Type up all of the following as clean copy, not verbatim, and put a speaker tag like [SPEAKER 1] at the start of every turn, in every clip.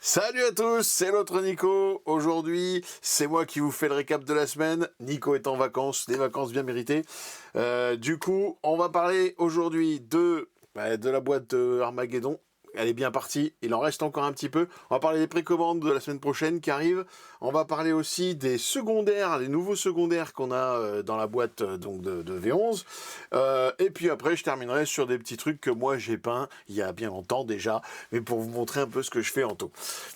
[SPEAKER 1] Salut à tous, c'est l'autre Nico. Aujourd'hui, c'est moi qui vous fais le récap de la semaine. Nico est en vacances, des vacances bien méritées. Du coup, on va parler aujourd'hui de la boîte Armageddon. Elle est bien partie, il en reste encore un petit peu. On va parler des précommandes de la semaine prochaine qui arrivent. On va parler aussi des secondaires, les nouveaux secondaires qu'on a dans la boîte donc de V11. Et puis après, je terminerai sur des petits trucs que moi j'ai peints il y a bien longtemps déjà, mais pour vous montrer un peu ce que je fais en tout.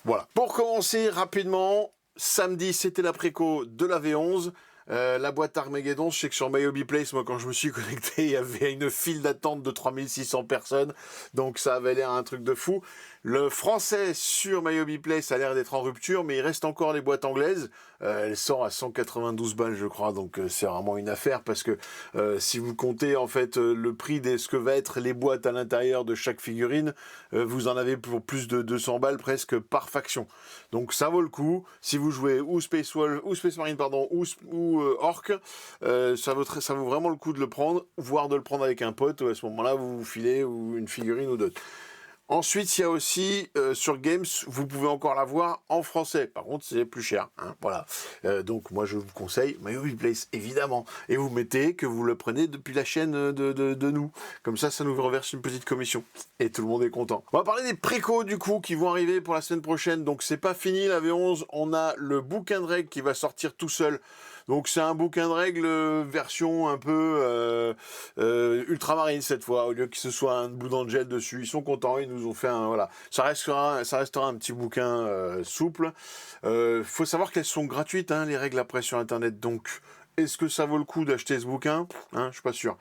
[SPEAKER 1] Voilà. Pour commencer rapidement, samedi c'était la préco de la V11. La boîte Armageddon, je sais que sur MyHobby Place, moi quand je me suis connecté, il y avait une file d'attente de 3600 personnes, donc ça avait l'air un truc de fou. Le français sur MyHobby Place a l'air d'être en rupture, mais il reste encore les boîtes anglaises. Elle sort à 192 balles je crois, donc c'est vraiment une affaire parce que si vous comptez en fait le prix de ce que va être les boîtes à l'intérieur de chaque figurine, vous en avez pour plus de 200 balles presque par faction. Donc ça vaut le coup. Si vous jouez ou Space Wolf, ou Space Marine pardon, ou Orc, ça vaut vraiment le coup de le prendre, voire de le prendre avec un pote. À ce moment-là, vous vous filez ou une figurine ou deux. Ensuite, il y a aussi sur Games, vous pouvez encore l'avoir en français. Par contre, c'est plus cher. Hein, voilà. Donc, moi, je vous conseille MyHobby Place, évidemment. Et vous mettez que vous le prenez depuis la chaîne de nous. Comme ça nous reverse une petite commission. Et tout le monde est content. On va parler des précos, du coup, qui vont arriver pour la semaine prochaine. Donc, c'est pas fini, la V11. On a le bouquin de règles qui va sortir tout seul. Donc c'est un bouquin de règles version un peu ultramarine cette fois, au lieu que ce soit un bout d'angel dessus. Ils sont contents, ils nous ont fait un voilà. Ça restera un petit bouquin souple. Faut savoir qu'elles sont gratuites, hein, les règles après sur internet. Donc est-ce que ça vaut le coup d'acheter ce bouquin, hein, je suis pas sûr.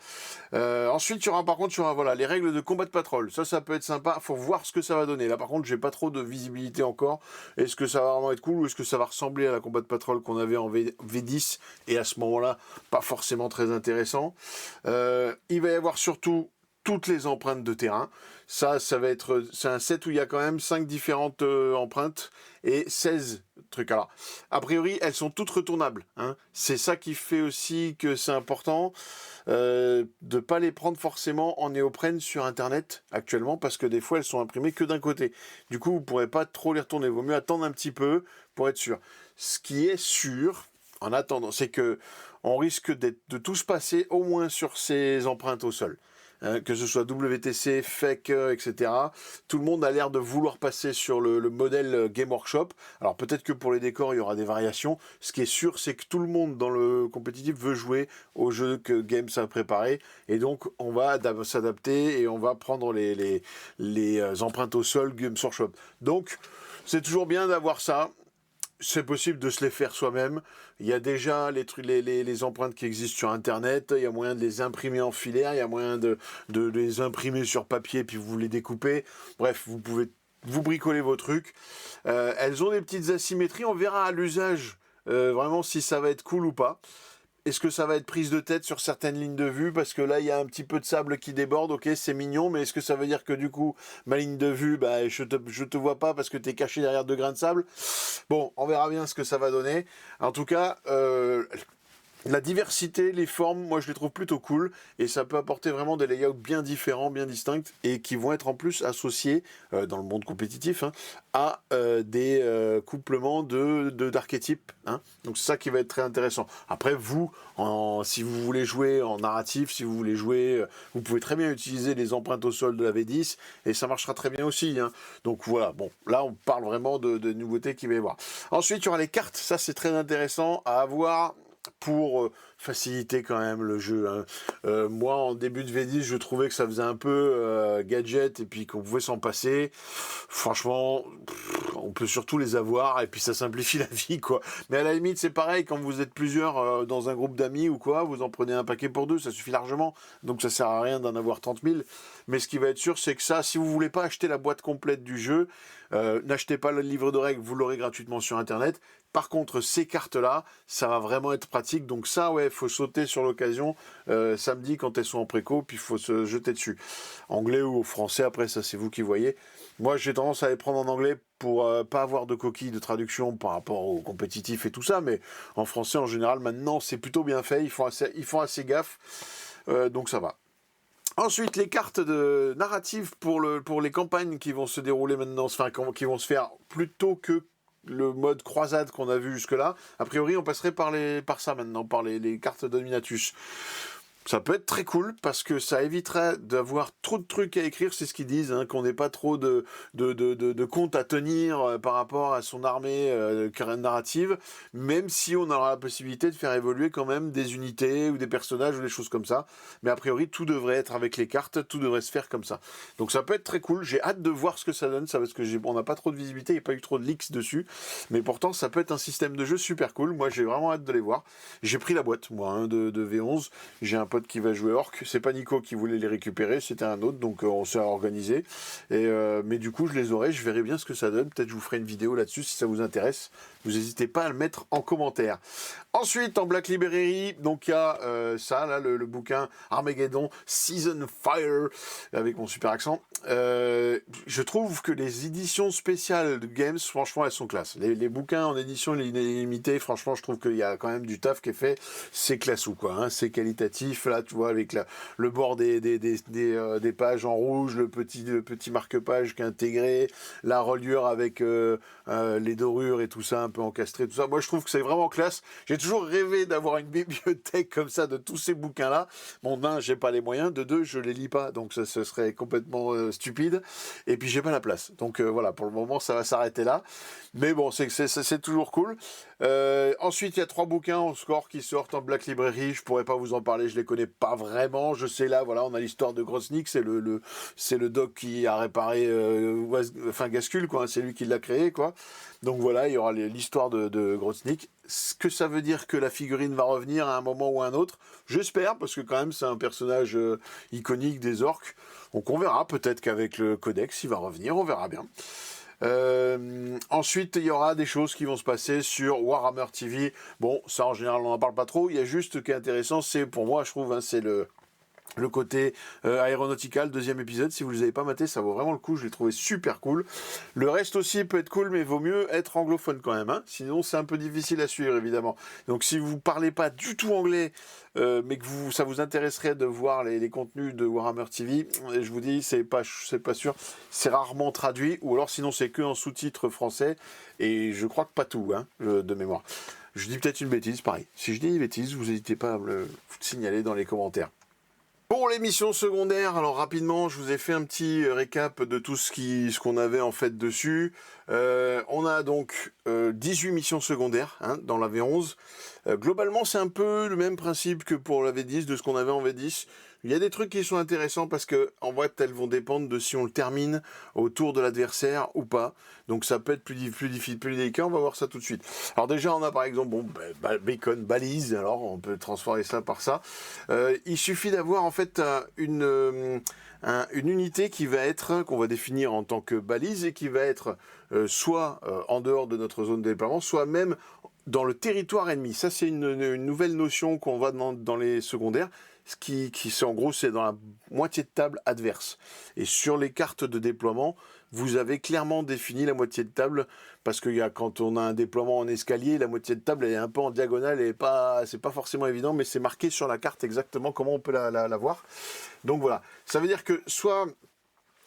[SPEAKER 1] Ensuite, il y aura voilà, les règles de combat de patrol. Ça peut être sympa. Faut voir ce que ça va donner. Là, par contre, j'ai pas trop de visibilité encore. Est-ce que ça va vraiment être cool ou est-ce que ça va ressembler à la combat de patrol qu'on avait en V10 et à ce moment-là, pas forcément très intéressant. Il va y avoir surtout toutes les empreintes de terrain. C'est un set où il y a quand même 5 différentes empreintes et 16 trucs. Alors, a priori, elles sont toutes retournables. Hein. C'est ça qui fait aussi que c'est important de ne pas les prendre forcément en néoprène sur Internet actuellement parce que des fois, elles sont imprimées que d'un côté. Du coup, vous ne pourrez pas trop les retourner. Il vaut mieux attendre un petit peu pour être sûr. Ce qui est sûr, en attendant, c'est que on risque de tous passer au moins sur ces empreintes au sol. Que ce soit WTC, Faker, etc. Tout le monde a l'air de vouloir passer sur le modèle Game Workshop. Alors peut-être que pour les décors, il y aura des variations. Ce qui est sûr, c'est que tout le monde dans le compétitif veut jouer au jeu que Games a préparé. Et donc, on va s'adapter et on va prendre les empreintes au sol Games Workshop. Donc, c'est toujours bien d'avoir ça. C'est possible de se les faire soi-même. Il y a déjà les empreintes qui existent sur Internet. Il y a moyen de les imprimer en filaire. Il y a moyen de les imprimer sur papier puis vous les découpez. Bref, vous pouvez vous bricoler vos trucs. Elles ont des petites asymétries. On verra à l'usage vraiment si ça va être cool ou pas. Est-ce que ça va être prise de tête sur certaines lignes de vue? Parce que là, il y a un petit peu de sable qui déborde, ok, c'est mignon, mais est-ce que ça veut dire que du coup, ma ligne de vue, bah, je te vois pas parce que tu es caché derrière 2 grains de sable? Bon, on verra bien ce que ça va donner. En tout cas, la diversité, les formes, moi je les trouve plutôt cool et ça peut apporter vraiment des layouts bien différents, bien distincts et qui vont être en plus associés dans le monde compétitif hein, à des couplements d'archétypes. Hein. Donc c'est ça qui va être très intéressant. Après vous, si vous voulez jouer en narratif, si vous voulez jouer, vous pouvez très bien utiliser les empreintes au sol de la V10 et ça marchera très bien aussi. Hein. Donc voilà, bon, là on parle vraiment de nouveautés qu'il va y avoir. Ensuite il y aura les cartes, ça c'est très intéressant à avoir pour faciliter quand même le jeu. Hein. Moi, en début de V10, je trouvais que ça faisait un peu gadget et puis qu'on pouvait s'en passer. Franchement, on peut surtout les avoir et puis ça simplifie la vie, quoi. Mais à la limite, c'est pareil, quand vous êtes plusieurs dans un groupe d'amis ou quoi, vous en prenez un paquet pour 2, ça suffit largement. Donc ça sert à rien d'en avoir 30 000. Mais ce qui va être sûr, c'est que ça, si vous voulez pas acheter la boîte complète du jeu, n'achetez pas le livre de règles, vous l'aurez gratuitement sur Internet. Par contre, ces cartes-là, ça va vraiment être pratique. Donc ça, ouais, faut sauter sur l'occasion samedi quand elles sont en préco, puis il faut se jeter dessus. Anglais ou français, après, ça c'est vous qui voyez. Moi, j'ai tendance à les prendre en anglais pour pas avoir de coquilles de traduction par rapport au compétitif et tout ça, mais en français, en général, maintenant, c'est plutôt bien fait. Ils font assez gaffe, donc ça va. Ensuite, les cartes de narrative pour les campagnes qui vont se dérouler maintenant, enfin qui vont se faire plutôt que le mode croisade qu'on a vu jusque-là. A priori, on passerait par ça maintenant, par les cartes Dominatus. Ça peut être très cool parce que ça éviterait d'avoir trop de trucs à écrire, c'est ce qu'ils disent, hein, qu'on n'ait pas trop de comptes à tenir par rapport à son armée narrative, même si on aura la possibilité de faire évoluer quand même des unités ou des personnages ou des choses comme ça. Mais a priori, tout devrait être avec les cartes, tout devrait se faire comme ça. Donc ça peut être très cool, j'ai hâte de voir ce que ça donne, ça, parce que on n'a pas trop de visibilité, il n'y a pas eu trop de leaks dessus, mais pourtant ça peut être un système de jeu super cool. Moi j'ai vraiment hâte de les voir. J'ai pris la boîte, moi, hein, de V11, j'ai un pote qui va jouer Orc, c'est pas Nico qui voulait les récupérer, c'était un autre, donc on s'est organisé, mais du coup je les aurai, je verrai bien ce que ça donne, peut-être je vous ferai une vidéo là-dessus si ça vous intéresse, vous n'hésitez pas à le mettre en commentaire. Ensuite, en Black Library, donc il y a ça, là, le bouquin Armageddon Season Fire, avec mon super accent. Je trouve que les éditions spéciales de Games, franchement, elles sont classe. Les bouquins en édition limitée, franchement, je trouve qu'il y a quand même du taf qui est fait. C'est classou, quoi. Hein, c'est qualitatif, là, tu vois, avec le bord des pages en rouge, le petit marque-page qui est intégré, la reliure avec les dorures et tout ça, un peu encastré, tout ça. Moi, je trouve que c'est vraiment classe. J'ai toujours rêvé d'avoir une bibliothèque comme ça de tous ces bouquins-là. Bon, d'un, j'ai pas les moyens. De deux, je les lis pas, donc ce serait complètement stupide. Et puis, j'ai pas la place. Donc voilà, pour le moment, ça va s'arrêter là. Mais bon, c'est toujours cool. Ensuite, il y a 3 bouquins en score qui sortent en Black Library. Je pourrais pas vous en parler, je les connais pas vraiment. Je sais là, voilà, on a l'histoire de Groznyk, c'est le doc qui a réparé Gaskul, quoi. C'est lui qui l'a créé, quoi. Donc voilà, il y aura l'histoire de Groznyk. Ce que ça veut dire que la figurine va revenir à un moment ou à un autre, j'espère, parce que quand même c'est un personnage iconique des orques. Donc on verra, peut-être qu'avec le codex il va revenir, on verra bien. Ensuite, il y aura des choses qui vont se passer sur Warhammer TV. Bon, ça en général on n'en parle pas trop. Il y a juste ce qui est intéressant, c'est pour moi, je trouve, hein, c'est le côté aéronautical, 2e épisode. Si vous ne les avez pas maté, ça vaut vraiment le coup, je l'ai trouvé super cool. Le reste aussi peut être cool, mais vaut mieux être anglophone quand même, hein. Sinon c'est un peu difficile à suivre, évidemment. Donc si vous ne parlez pas du tout anglais, mais que ça vous intéresserait de voir les contenus de Warhammer TV, je vous dis, c'est pas sûr, c'est rarement traduit, ou alors sinon c'est que en sous-titres français, et je crois que pas tout, hein, de mémoire. Je dis peut-être une bêtise, pareil. Si je dis une bêtise, vous n'hésitez pas à me le signaler dans les commentaires. Pour les missions secondaires, alors rapidement, je vous ai fait un petit récap de tout ce qu'on avait en fait dessus. On a donc 18 missions secondaires, hein, dans la V11. Globalement, c'est un peu le même principe que pour la V10, de ce qu'on avait en V10. Il y a des trucs qui sont intéressants parce que, en vrai, elles vont dépendre de si on le termine au tour de l'adversaire ou pas. Donc ça peut être plus difficile, plus délicat. On va voir ça tout de suite. Alors déjà, on a par exemple, bacon, balise. Alors on peut transformer ça par ça. Il suffit d'avoir en fait une unité qui va être, qu'on va définir en tant que balise et qui va être soit en dehors de notre zone de déploiement, soit même dans le territoire ennemi. Ça, c'est une nouvelle notion qu'on voit dans les secondaires. Ce qui c'est en gros, c'est dans la moitié de table adverse. Et sur les cartes de déploiement, vous avez clairement défini la moitié de table, parce que quand on a un déploiement en escalier, la moitié de table elle est un peu en diagonale et c'est pas forcément évident, mais c'est marqué sur la carte exactement comment on peut la voir. Donc voilà, ça veut dire que soit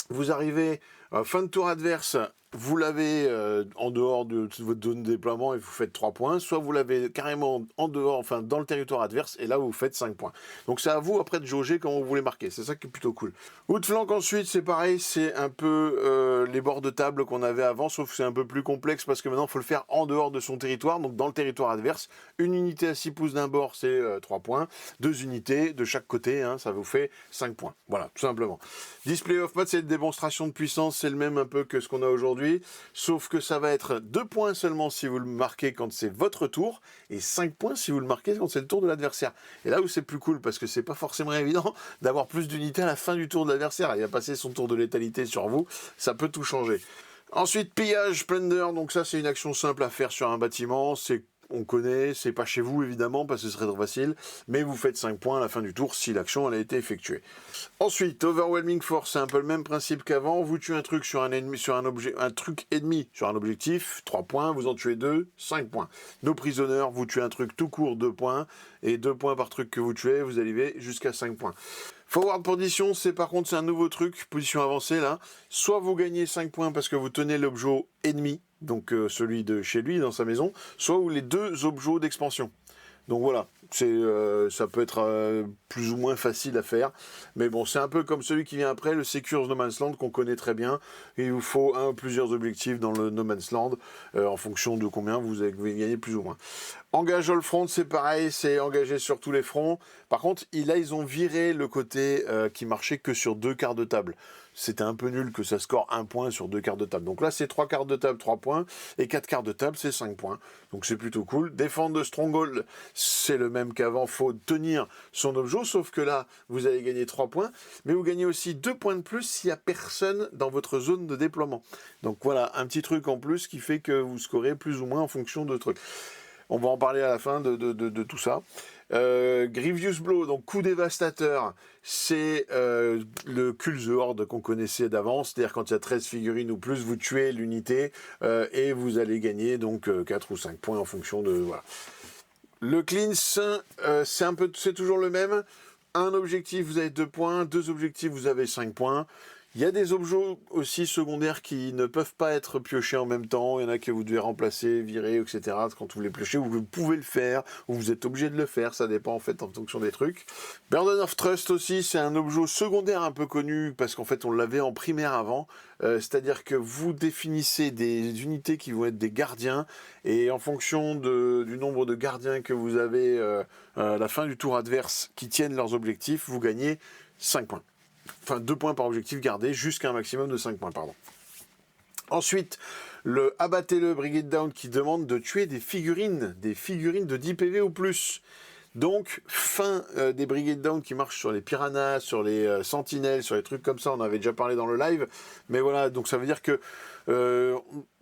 [SPEAKER 1] vous arrivez fin de tour adverse, vous l'avez en dehors de votre zone de déploiement et vous faites 3 points, soit vous l'avez carrément en dehors, enfin dans le territoire adverse, et là vous faites 5 points. Donc c'est à vous après de jauger comment vous voulez marquer, c'est ça qui est plutôt cool. Outflank ensuite, c'est pareil, c'est un peu les bords de table qu'on avait avant, sauf que c'est un peu plus complexe parce que maintenant il faut le faire en dehors de son territoire, donc dans le territoire adverse. Une unité à 6 pouces d'un bord, c'est 3 points, 2 unités de chaque côté, hein, ça vous fait 5 points. Voilà, tout simplement. Display of mode, c'est une démonstration de puissance, c'est le même un peu que ce qu'on a aujourd'hui, sauf que ça va être 2 points seulement si vous le marquez quand c'est votre tour, et 5 points si vous le marquez quand c'est le tour de l'adversaire. Et là où c'est plus cool, parce que c'est pas forcément évident d'avoir plus d'unités à la fin du tour de l'adversaire, il a passé son tour de létalité sur vous, ça peut tout changer. Ensuite, pillage, plunder, donc ça c'est une action simple à faire sur un bâtiment, on connaît, c'est pas chez vous évidemment parce que ce serait trop facile, mais vous faites 5 points à la fin du tour si l'action elle a été effectuée. Ensuite, Overwhelming Force, c'est un peu le même principe qu'avant, vous tuez un truc sur un ennemi, un truc ennemi sur un objectif, 3 points, vous en tuez 2, 5 points. No Prisoner, vous tuez un truc tout court, 2 points, et 2 points par truc que vous tuez, vous arrivez jusqu'à 5 points. Forward position, c'est par contre c'est un nouveau truc, position avancée là. Soit vous gagnez 5 points parce que vous tenez l'objet ennemi, donc celui de chez lui dans sa maison, soit les deux objets d'expansion. Donc voilà, ça peut être plus ou moins facile à faire. Mais bon, c'est un peu comme celui qui vient après, le Secure No Man's Land, qu'on connaît très bien. Il vous faut un ou plusieurs objectifs dans le No Man's Land, en fonction de combien vous avez gagné plus ou moins. Engage All Front, c'est pareil, c'est engagé sur tous les fronts. Par contre, là, ils ont viré le côté qui marchait que sur 2 quarts de table. C'était un peu nul que ça score 1 point sur 2 quarts de table. Donc là, c'est 3 quarts de table, 3 points. Et 4 quarts de table, c'est 5 points. Donc c'est plutôt cool. Défendre de Stronghold, c'est le même qu'avant. Faut tenir son objet. Sauf que là, vous allez gagner 3 points. Mais vous gagnez aussi 2 points de plus s'il n'y a personne dans votre zone de déploiement. Donc voilà, un petit truc en plus qui fait que vous scorez plus ou moins en fonction de trucs. On va en parler à la fin de tout ça. Grievous Blow, donc coup dévastateur, c'est le Kill the Horde qu'on connaissait d'avance, c'est-à-dire quand il y a 13 figurines ou plus, vous tuez l'unité et vous allez gagner donc 4 ou 5 points en fonction de... Voilà. Le Cleanse, c'est toujours le même. Un objectif, vous avez 2 points. 2 objectifs, vous avez 5 points. Il y a des objets aussi secondaires qui ne peuvent pas être piochés en même temps. Il y en a que vous devez remplacer, virer, etc. Quand vous les piochez, vous pouvez le faire, ou vous êtes obligé de le faire. Ça dépend en fait en fonction des trucs. Burden of Trust aussi, c'est un objet secondaire un peu connu parce qu'en fait on l'avait en primaire avant. C'est-à-dire que vous définissez des unités qui vont être des gardiens et en fonction du nombre de gardiens que vous avez à la fin du tour adverse qui tiennent leurs objectifs, vous gagnez 5 points. Enfin, 2 points par objectif gardé, jusqu'à un maximum de 5 points, pardon. Ensuite, le abattez-le Brigade Down qui demande de tuer des figurines de 10 PV ou plus. Donc, fin des Brigade Down qui marchent sur les piranhas, sur les sentinelles, sur les trucs comme ça, on avait déjà parlé dans le live. Mais voilà, donc ça veut dire que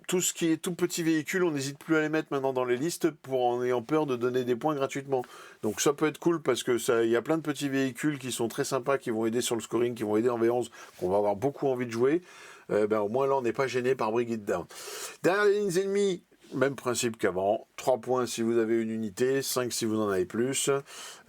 [SPEAKER 1] tout ce qui est tout petit véhicule, on n'hésite plus à les mettre maintenant dans les listes en ayant peur de donner des points gratuitement. Donc ça peut être cool parce que il y a plein de petits véhicules qui sont très sympas, qui vont aider sur le scoring, qui vont aider en V11, qu'on va avoir beaucoup envie de jouer. Au moins là, on n'est pas gêné par Brigade Down. Derrière les lignes ennemies, même principe qu'avant, 3 points si vous avez une unité, 5 si vous en avez plus.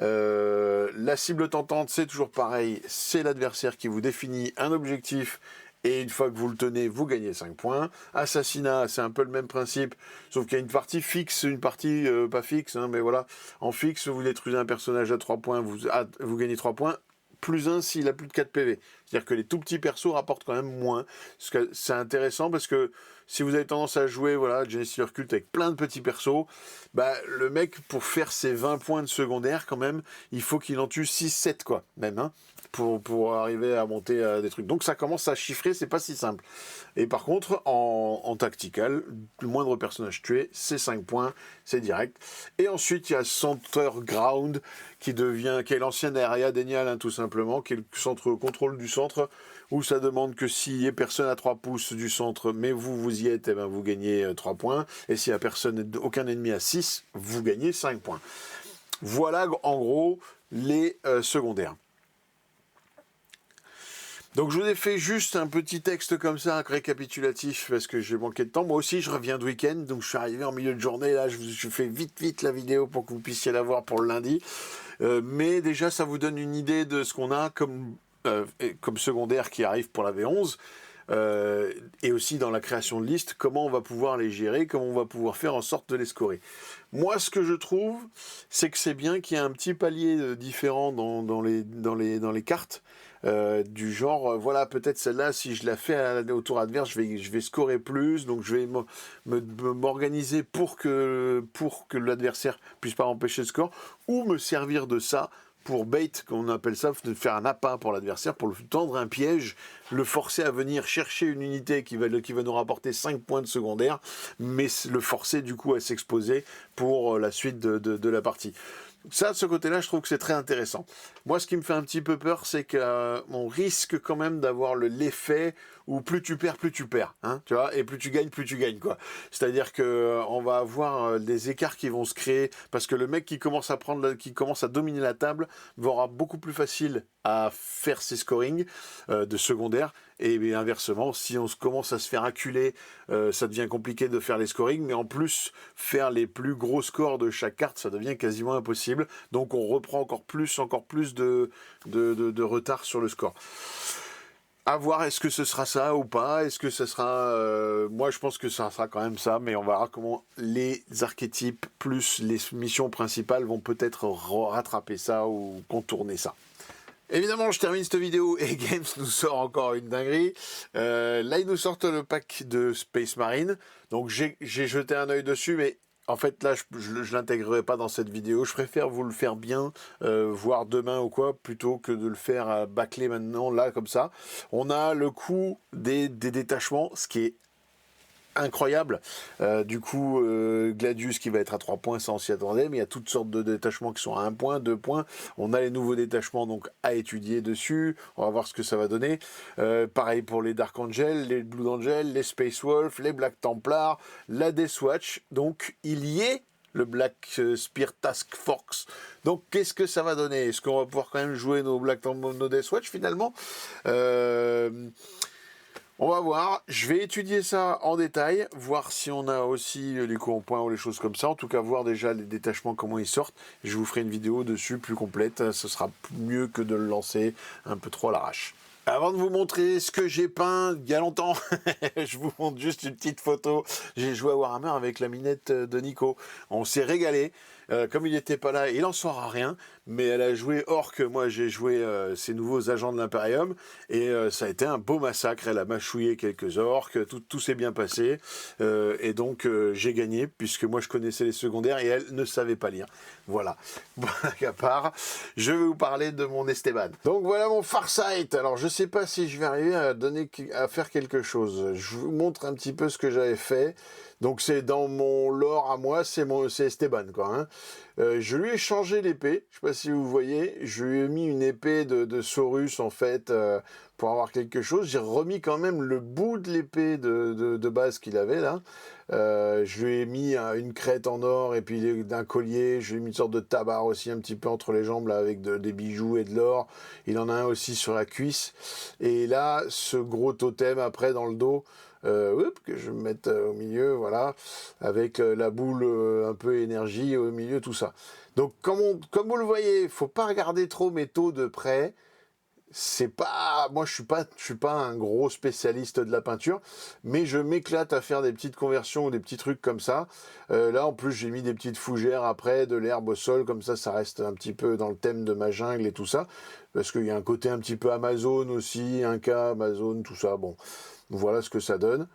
[SPEAKER 1] La cible tentante, c'est toujours pareil, c'est l'adversaire qui vous définit un objectif. Et une fois que vous le tenez, vous gagnez 5 points. Assassinat, c'est un peu le même principe, sauf qu'il y a une partie fixe, une partie pas fixe, hein, mais voilà. En fixe, vous détruisez un personnage à 3 points, vous gagnez 3 points, plus 1 s'il a plus de 4 PV. C'est-à-dire que les tout petits persos rapportent quand même moins. C'est intéressant parce que si vous avez tendance à jouer, voilà, Genesis Cult avec plein de petits persos, le mec, pour faire ses 20 points de secondaire, quand même, il faut qu'il en tue 6-7, quoi, même, hein, pour arriver à monter à des trucs. Donc ça commence à chiffrer, c'est pas si simple. Et par contre, en tactical, le moindre personnage tué, c'est 5 points, c'est direct. Et ensuite, il y a Center Ground, qui est l'ancienne area d'Enial, hein, tout simplement, qui est le centre contrôle du centre, où ça demande que s'il n'y a personne à 3 pouces du centre, mais vous y êtes, vous gagnez 3 points. Et s'il n'y a personne, aucun ennemi à 6, vous gagnez 5 points. Voilà, en gros, les secondaires. Donc je vous ai fait juste un petit texte comme ça, récapitulatif, parce que j'ai manqué de temps. Moi aussi, je reviens de week-end, donc je suis arrivé en milieu de journée. Là, je fais vite la vidéo pour que vous puissiez la voir pour le lundi. Mais déjà, ça vous donne une idée de ce qu'on a comme secondaire qui arrive pour la V11. Et aussi dans la création de liste, comment on va pouvoir les gérer, comment on va pouvoir faire en sorte de les scorer. Moi, ce que je trouve, c'est que c'est bien qu'il y ait un petit palier différent dans les cartes. Du genre, voilà, peut-être celle-là, si je la fais au tour adverse, je vais scorer plus, donc je vais m'organiser pour que l'adversaire puisse pas empêcher le score, ou me servir de ça pour bait, qu'on appelle ça, de faire un appât pour l'adversaire, pour lui tendre un piège, le forcer à venir chercher une unité qui va nous rapporter 5 points de secondaire, mais le forcer du coup à s'exposer pour la suite de la partie. Ça, de ce côté-là, je trouve que c'est très intéressant. Moi, ce qui me fait un petit peu peur, c'est qu'on risque quand même d'avoir l'effet où plus tu perds, hein, tu vois, et plus tu gagnes, quoi. C'est-à-dire que on va avoir des écarts qui vont se créer, parce que le mec qui commence à dominer la table va avoir beaucoup plus facile à faire ses scorings de secondaire, et bien, inversement, si on commence à se faire acculer, ça devient compliqué de faire les scorings, mais en plus, faire les plus gros scores de chaque carte, ça devient quasiment impossible, donc on reprend encore plus de retard sur le score. À voir, est-ce que ce sera ça ou pas? Est-ce que ce sera... moi, je pense que ça sera quand même ça, mais on verra comment les archétypes plus les missions principales vont peut-être rattraper ça ou contourner ça. Évidemment, je termine cette vidéo et Games nous sort encore une dinguerie. Là, ils nous sortent le pack de Space Marine. Donc, j'ai jeté un œil dessus, mais en fait, là, je l'intégrerai pas dans cette vidéo. Je préfère vous le faire bien, voir demain ou quoi, plutôt que de le faire bâcler maintenant, là, comme ça. On a le coût des détachements, ce qui est incroyable. Du coup, Gladius qui va être à 3 points, ça on s'y attendait, mais il y a toutes sortes de détachements qui sont à 1 point, 2 points. On a les nouveaux détachements donc à étudier dessus. On va voir ce que ça va donner. Pareil pour les Dark Angel, les Blue Angel, les Space Wolf, les Black Templars, la Death Watch. Donc il y est le Black Spear Task Force. Donc qu'est-ce que ça va donner? Est-ce qu'on va pouvoir quand même jouer nos Death Watch finalement? On va voir, je vais étudier ça en détail, voir si on a aussi les coups en point ou les choses comme ça. En tout cas, voir déjà les détachements, comment ils sortent. Je vous ferai une vidéo dessus plus complète. Ce sera mieux que de le lancer un peu trop à l'arrache. Avant de vous montrer ce que j'ai peint il y a longtemps, je vous montre juste une petite photo. J'ai joué à Warhammer avec la minette de Nico. On s'est régalé. Comme il n'était pas là, il n'en saura rien, mais elle a joué Orc, moi j'ai joué ces nouveaux agents de l'Imperium, et ça a été un beau massacre. Elle a mâchouillé quelques orques, tout s'est bien passé, et donc j'ai gagné, puisque moi je connaissais les secondaires, et elle ne savait pas lire. Voilà, blague à part, je vais vous parler de mon Esteban. Donc voilà mon Farsight. Alors je sais pas si je vais arriver à faire quelque chose. Je vous montre un petit peu ce que j'avais fait. Donc c'est dans mon lore à moi, c'est Esteban, quoi, hein. Je lui ai changé l'épée, je sais pas si vous voyez, je lui ai mis une épée de Saurus en fait, pour avoir quelque chose. J'ai remis quand même le bout de l'épée de base qu'il avait là. Je lui ai mis une crête en or et puis d'un collier. Je lui ai mis une sorte de tabard aussi un petit peu entre les jambes là, avec des bijoux et de l'or. Il en a un aussi sur la cuisse. Et là, ce gros totem après dans le dos. Que je vais me mettre au milieu, voilà, avec la boule un peu énergie au milieu, tout ça. Donc comme vous le voyez, il faut pas regarder trop mes taux de près. C'est pas, moi je suis pas un gros spécialiste de la peinture, mais je m'éclate à faire des petites conversions ou des petits trucs comme ça. Là en plus j'ai mis des petites fougères après, de l'herbe au sol, comme ça reste un petit peu dans le thème de ma jungle et tout ça, parce qu'il y a un côté un petit peu Amazon aussi, Inca, Amazon, tout ça, bon. Voilà ce que ça donne.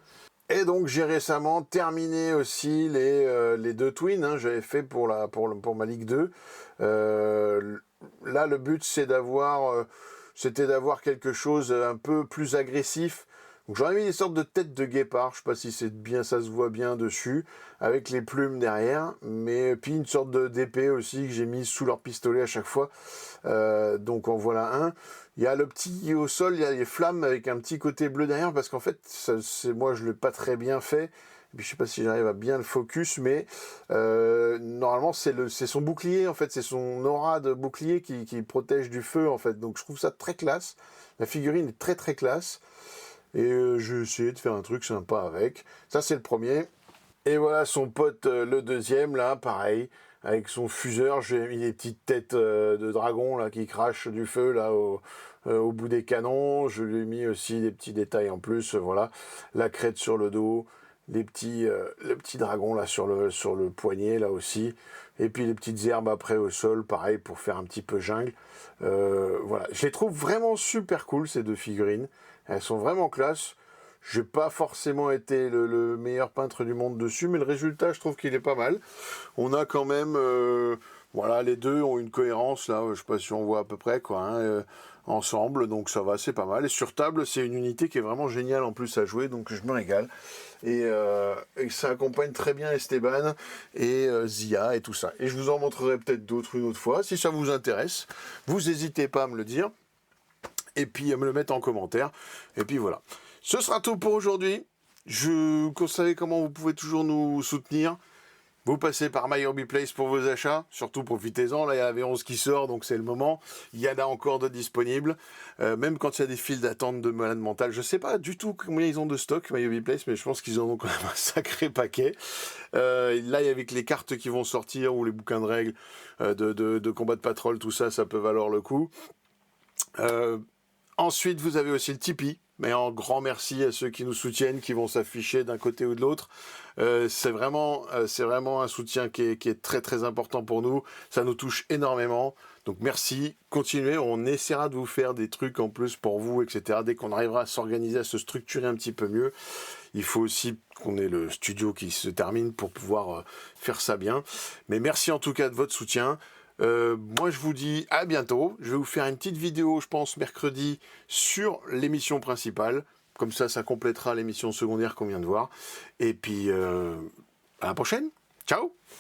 [SPEAKER 1] Et donc j'ai récemment terminé aussi les 2 twins, hein, j'avais fait pour ma Ligue 2. Là le but c'était d'avoir quelque chose un peu plus agressif. Donc j'aurais mis des sortes de têtes de guépard, je sais pas si c'est bien, ça se voit bien dessus, avec les plumes derrière, mais puis une sorte d'épée aussi que j'ai mis sous leur pistolet à chaque fois. Donc en voilà un. Il y a le petit au sol, il y a les flammes avec un petit côté bleu derrière, parce qu'en fait, moi je l'ai pas très bien fait. Et puis je sais pas si j'arrive à bien le focus, mais normalement c'est son bouclier en fait, c'est son aura de bouclier qui protège du feu en fait. Donc je trouve ça très classe. La figurine est très très classe. Et je vais essayer de faire un truc sympa avec. Ça c'est le premier. Et voilà son pote, le deuxième là, pareil. Avec son fuseur, j'ai mis des petites têtes de dragon là qui crachent du feu là au bout des canons. Je lui ai mis aussi des petits détails en plus, voilà, la crête sur le dos, le petit dragon là sur le poignet là aussi, et puis les petites herbes après au sol, pareil pour faire un petit peu jungle. Voilà, je les trouve vraiment super cool ces 2 figurines. Elles sont vraiment classe. J'ai pas forcément été le meilleur peintre du monde dessus, mais le résultat, je trouve qu'il est pas mal. On a quand même, voilà, les 2 ont une cohérence, là, je sais pas si on voit à peu près, quoi, hein, ensemble, donc ça va, c'est pas mal. Et sur table, c'est une unité qui est vraiment géniale en plus à jouer, donc je me régale. Et ça accompagne très bien Esteban et Zia et tout ça. Et je vous en montrerai peut-être d'autres une autre fois. Si ça vous intéresse, vous n'hésitez pas à me le dire. Et puis à me le mettre en commentaire. Et puis voilà. Ce sera tout pour aujourd'hui. Vous savez comment vous pouvez toujours nous soutenir. Vous passez par MyHobbyPlace pour vos achats, surtout profitez-en, là il y a la V11 qui sort, donc c'est le moment. Il y en a encore de disponibles, même quand il y a des files d'attente de malade mental. Je ne sais pas du tout combien ils ont de stock, MyHobbyPlace, mais je pense qu'ils en ont quand même un sacré paquet. Là, avec les cartes qui vont sortir, ou les bouquins de règles, de combat de patrol, tout ça, ça peut valoir le coup. Ensuite, vous avez aussi le Tipeee. Mais en grand merci à ceux qui nous soutiennent, qui vont s'afficher d'un côté ou de l'autre. C'est vraiment un soutien qui est très très important pour nous. Ça nous touche énormément. Donc merci, continuez. On essaiera de vous faire des trucs en plus pour vous, etc. Dès qu'on arrivera à s'organiser, à se structurer un petit peu mieux. Il faut aussi qu'on ait le studio qui se termine pour pouvoir faire ça bien. Mais merci en tout cas de votre soutien. Moi je vous dis à bientôt, je vais vous faire une petite vidéo je pense mercredi sur l'émission principale, comme ça complétera l'émission secondaire qu'on vient de voir, et puis à la prochaine, ciao.